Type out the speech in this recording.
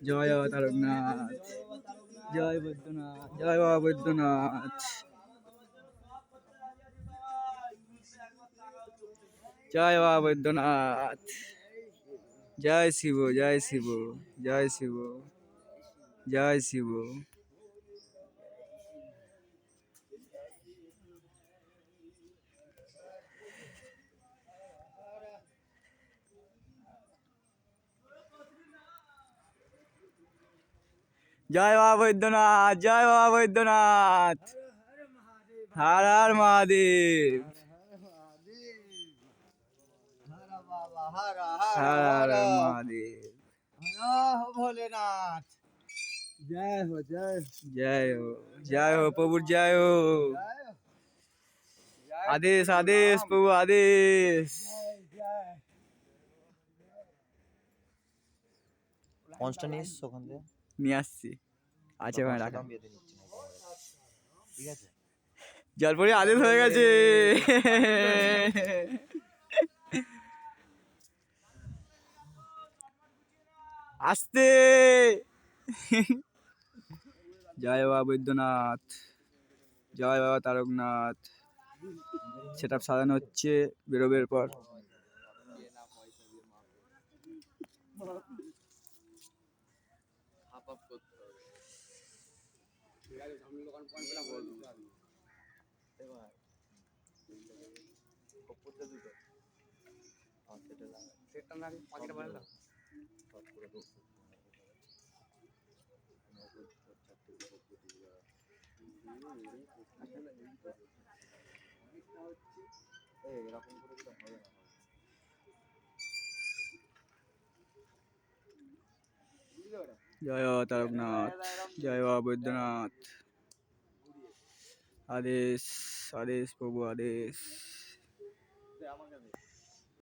জয় বাবা তারকনাথ, জয় বৈদ্যনাথ, জয় বাবা বৈদ্যনাথ, জয় বাবা বৈদ্যনাথ, জয় শিব, জয় শিব, জয় শিব, জয় শিব। জয় বাবা বৈদ্যনাথ, জয় বাবা বৈদ্যনাথ, হর হর মহাদেব, হর হর মহাদেব, ভোলেনাথ। জয় হো, জয় জয় হো, জয় হো প্রভুর, জয় হো। আদেশ আদেশ প্রভু আদেশ। পঞ্চটা নিয়ে এসছো ওখান থেকে? নিয়ে আসছি, আছে ওখানে রাখা। ঠিক আছে, জলপরি আদেশ হয়ে গেছে। আসতে। জয় বাবা বৈদ্যনাথ, জয় বাবা তারকনাথ। সেট আপ সাজানো হচ্ছে বেরোবের পর। জয় বাবা তারকনাথ, জয় বাবা বৈদ্যনাথ। আদেশ আদেশ প্রভু আদেশ।